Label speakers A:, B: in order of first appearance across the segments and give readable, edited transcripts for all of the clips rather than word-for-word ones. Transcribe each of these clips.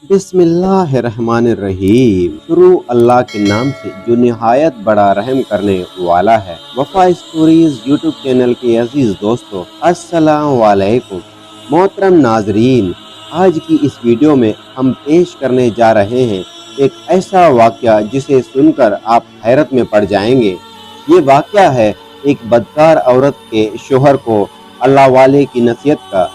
A: बिस्मिल्लाहिर्रहमानिर्रहीम। शुरू अल्लाह के नाम से जो निहायत बड़ा रहम करने वाला है। वफा स्टोरीज यूट्यूब चैनल के अजीज दोस्तों, अस्सलाम वालेकुम। मोहतरम नाजरीन, आज की इस वीडियो में हम पेश करने जा रहे हैं एक ऐसा वाक़या जिसे सुनकर आप हैरत में पड़ जाएंगे। ये वाक़या है एक बदकार औरत के शोहर को अल्लाह वाले की नसीहत का।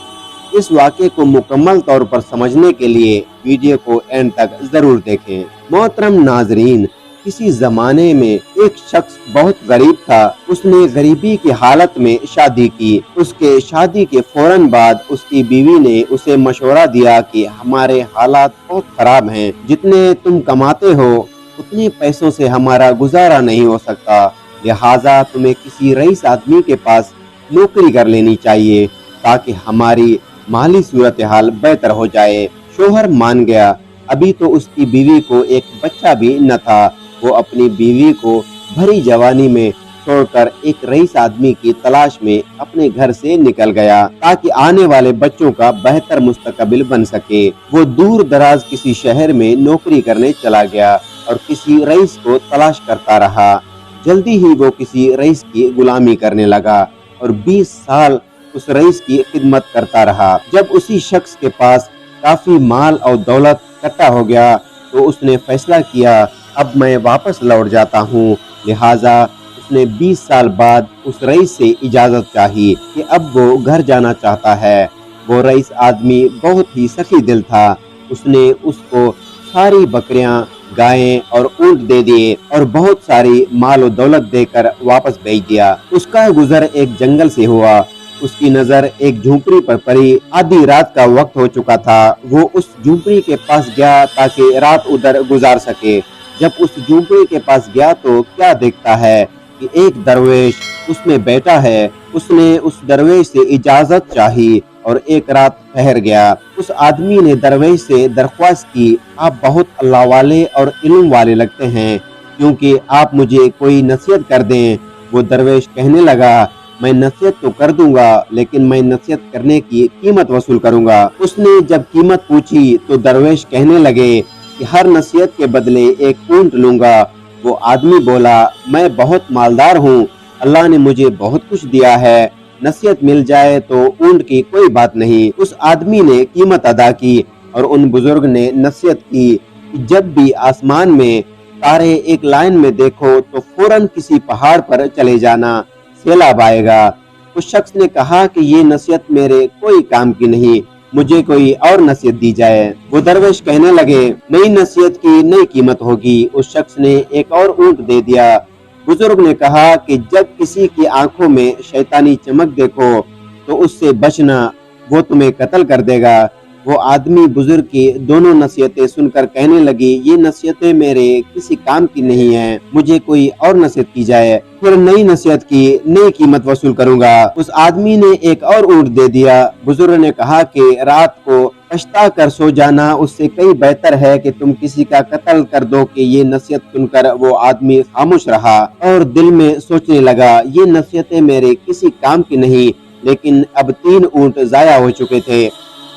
A: इस वाक़े को मुकम्मल तौर पर समझने के लिए वीडियो को एंड तक जरूर देखें। मोहतरम नाजरीन, किसी जमाने में एक शख्स बहुत गरीब था। उसने गरीबी की हालत में शादी की। उसके शादी के फौरन बाद उसकी बीवी ने उसे मशवरा दिया कि हमारे हालात बहुत खराब हैं, जितने तुम कमाते हो उतने पैसों से हमारा गुजारा नहीं हो सकता, लिहाजा तुम्हें किसी रईस आदमी के पास नौकरी कर लेनी चाहिए ताकि हमारी माली सूरत हाल बेहतर हो जाए। शोहर मान गया। अभी तो उसकी बीवी को एक बच्चा भी न था। वो अपनी बीवी को भरी जवानी में छोड़कर एक रईस आदमी की तलाश में अपने घर से निकल गया ताकि आने वाले बच्चों का बेहतर मुस्तकबिल बन सके। वो दूर दराज किसी शहर में नौकरी करने चला गया और किसी रईस को तलाश करता रहा। जल्दी ही वो किसी रईस की गुलामी करने लगा और 20 साल उस रईस की खिदमत करता रहा। जब उसी शख्स के पास काफी माल और दौलत इकट्ठा हो गया तो उसने फैसला किया, अब मैं वापस लौट जाता हूँ। लिहाजा उसने 20 साल बाद उस रईस से इजाजत चाही कि अब वो घर जाना चाहता है। वो रईस आदमी बहुत ही सखी दिल था। उसने उसको सारी बकरियां, गायें और ऊंट दे दिए और बहुत सारी माल और दौलत देकर वापस भेज दिया। उसका गुजर एक जंगल से हुआ। उसकी नजर एक झोंपड़ी पर पड़ी। आधी रात का वक्त हो चुका था। वो उस झोंपड़ी के पास गया ताकि रात उधर गुजार सके। जब उस झोंपड़ी के पास गया तो क्या देखता है कि एक दरवेश उसमें बैठा है। उसने उस दरवेश से इजाजत चाही और एक रात ठहर गया। उस आदमी ने दरवेश से दरख्वास्त की, आप बहुत अल्लाह वाले और इल्म वाले लगते हैं, क्योंकि आप मुझे कोई नसीहत कर दें। वो दरवेश कहने लगा, मैं नसीहत तो कर दूंगा, लेकिन मैं नसीहत करने की कीमत वसूल करूंगा। उसने जब कीमत पूछी तो दरवेश कहने लगे कि हर नसीहत के बदले एक ऊंट लूंगा। वो आदमी बोला, मैं बहुत मालदार हूँ, अल्लाह ने मुझे बहुत कुछ दिया है, नसीहत मिल जाए तो ऊंट की कोई बात नहीं। उस आदमी ने कीमत अदा की और उन बुजुर्ग ने नसीहत की, जब भी आसमान में तारे एक लाइन में देखो तो फौरन किसी पहाड़ पर चले जाना, सैलाब आएगा। उस शख्स ने कहा कि ये नसीहत मेरे कोई काम की नहीं, मुझे कोई और नसीहत दी जाए। वो दरवेश कहने लगे, नई नसीहत की नई कीमत होगी। उस शख्स ने एक और ऊंट दे दिया। बुजुर्ग ने कहा कि जब किसी की आंखों में शैतानी चमक देखो तो उससे बचना, वो तुम्हें कत्ल कर देगा। वो आदमी बुजुर्ग की दोनों नसीहतें सुनकर कहने लगी, ये नसीहतें मेरे किसी काम की नहीं है, मुझे कोई और नसीहत की जाए, फिर नई नसीहत की नई कीमत वसूल करूंगा। उस आदमी ने एक और ऊंट दे दिया। बुजुर्ग ने कहा कि रात को पछता कर सो जाना उससे कई बेहतर है कि तुम किसी का कत्ल कर दो। कि ये नसीहत सुनकर वो आदमी खामोश रहा और दिल में सोचने लगा, ये नसीहतें मेरे किसी काम की नहीं, लेकिन अब 3 ऊंट जाया हो चुके थे,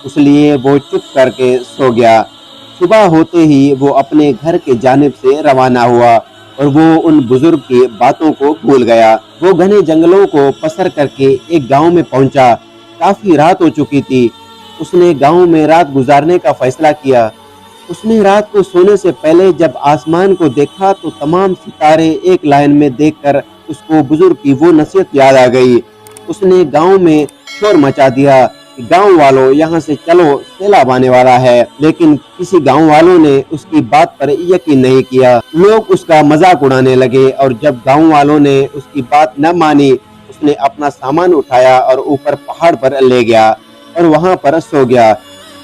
A: इसलिए वो चुप करके सो गया। सुबह होते ही वो अपने घर के जानिब से रवाना हुआ और वो उन बुजुर्ग की बातों को भूल गया। वो घने जंगलों को पसर करके एक गांव में पहुंचा। काफी रात हो चुकी थी। उसने गांव में रात गुजारने का फैसला किया। उसने रात को सोने से पहले जब आसमान को देखा तो तमाम सितारे एक लाइन में देखकर उसको बुजुर्ग की वो नसीहत याद आ गई। उसने गांव में शोर मचा दिया, गांव वालों यहाँ से चलो, सैलाब आने वाला है। लेकिन किसी गांव वालों ने उसकी बात पर यकीन नहीं किया। लोग उसका मजाक उड़ाने लगे और जब गांव वालों ने उसकी बात न मानी, उसने अपना सामान उठाया और ऊपर पहाड़ पर ले गया और वहां पर सो गया।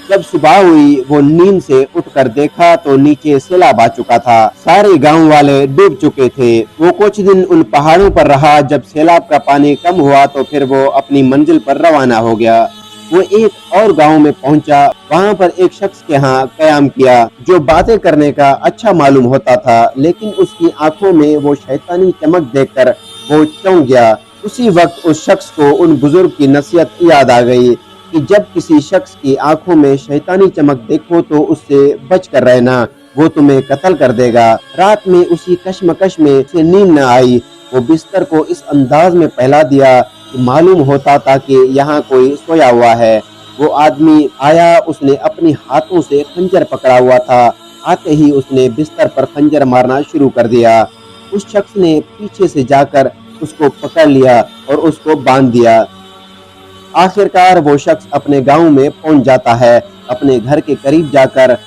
A: जब सुबह हुई वो नींद से उठकर देखा तो नीचे सैलाब आ चुका था। सारे गांव वाले डूब चुके थे। वो कुछ दिन उन पहाड़ों पर रहा। जब सैलाब का पानी कम हुआ तो फिर वो अपनी मंजिल पर रवाना हो गया। वो एक और गांव में पहुंचा। वहां पर एक शख्स के यहाँ कयाम किया जो बातें करने का अच्छा मालूम होता था, लेकिन उसकी आंखों में वो शैतानी चमक देखकर वो चौंक गया। उसी वक्त उस शख्स को उन बुजुर्ग की नसीहत याद आ गई। कि जब किसी शख्स की आंखों में शैतानी चमक देखो तो उससे बच कर रहना, वो तुम्हें कत्ल कर देगा। रात में उसी कश्मकश में उसे नींद न आई। वो बिस्तर को इस अंदाज में फैला दिया कि मालूम होता था कि यहाँ कोई सोया हुआ है। वो आदमी आया, उसने अपने हाथों से खंजर पकड़ा हुआ था। आते ही उसने बिस्तर पर खंजर मारना शुरू कर दिया। उस शख्स ने पीछे से जाकर उसको पकड़ लिया और उसको बांध दिया। आखिरकार वो शख्स अपने गांव में पहुंच जाता है। अपने घर के करीब जाकर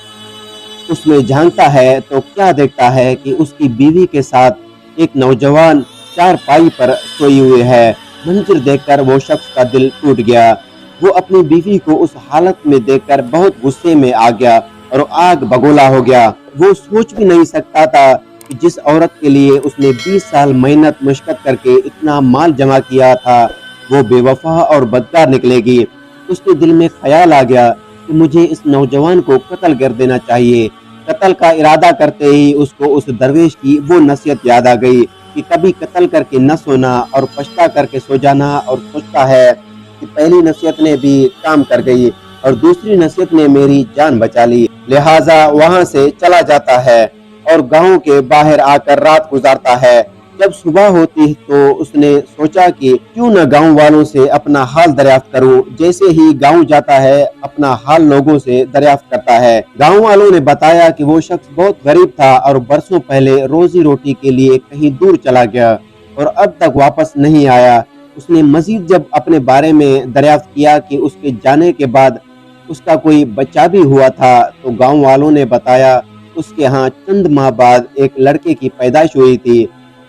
A: उसमें झांकता है तो क्या देखता है कि उसकी बीवी के साथ एक नौजवान चारपाई पर सोई हुई है। मंजर देखकर वो शख्स का दिल टूट गया। वो अपनी बीवी को उस हालत में देखकर बहुत गुस्से में आ गया और आग बगोला हो गया। वो सोच भी नहीं सकता था कि जिस औरत के लिए उसने 20 साल मेहनत मशक्कत करके इतना माल जमा किया था, वो बेवफा और बदकार निकलेगी। उसके दिल में ख्याल आ गया कि मुझे इस नौजवान को कत्ल कर देना चाहिए। कत्ल का इरादा करते ही उसको उस दरवेश की वो नसीहत याद आ गई कि कभी कत्ल करके न सोना और पछता करके सो जाना। और सोचता है कि पहली नसीहत ने भी काम कर गई और दूसरी नसीहत ने मेरी जान बचा ली। लिहाजा वहां से चला जाता है और गांव के बाहर आकर रात गुजारता है। जब सुबह होती तो उसने सोचा कि क्यों न गांव वालों से अपना हाल दरियाफ्त करूं। जैसे ही गांव जाता है अपना हाल लोगों से दरियाफ्त करता है। गांव वालों ने बताया कि वो शख्स बहुत गरीब था और बरसों पहले रोजी रोटी के लिए कहीं दूर चला गया और अब तक वापस नहीं आया। उसने मजीद जब अपने बारे में दरियाफ्त किया कि उसके जाने के बाद उसका कोई बच्चा भी हुआ था तो गाँव वालों ने बताया उसके यहाँ चंद माह बाद एक लड़के की पैदाइश हुई थी।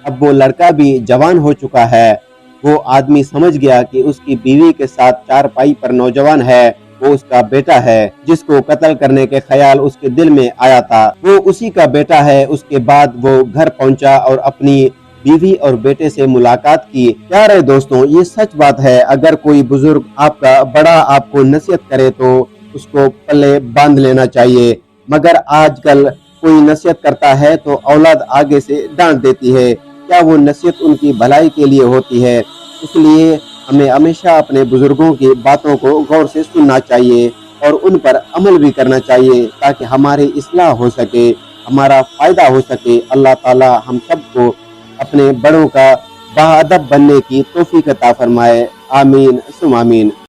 A: अब वो लड़का भी जवान हो चुका है। वो आदमी समझ गया कि उसकी बीवी के साथ चारपाई पर नौजवान है, वो उसका बेटा है जिसको कत्ल करने के ख्याल उसके दिल में आया था। वो उसी का बेटा है। उसके बाद वो घर पहुंचा और अपनी बीवी और बेटे से मुलाकात की। प्यारे दोस्तों, ये सच बात है, अगर कोई बुजुर्ग आपका बड़ा आपको नसीहत करे तो उसको पल्ले बांध लेना चाहिए। मगर आजकल कोई नसीहत करता है तो औलाद आगे से डांट देती है। क्या वो नसीहत उनकी भलाई के लिए होती है? इसलिए हमें हमेशा अपने बुजुर्गों की बातों को गौर से सुनना चाहिए और उन पर अमल भी करना चाहिए ताकि हमारी इस्लाह हो सके, हमारा फायदा हो सके। अल्लाह ताला हम सबको अपने बड़ों का बाअदब बनने की तौफीक अता फरमाए। आमीन सुम आमीन।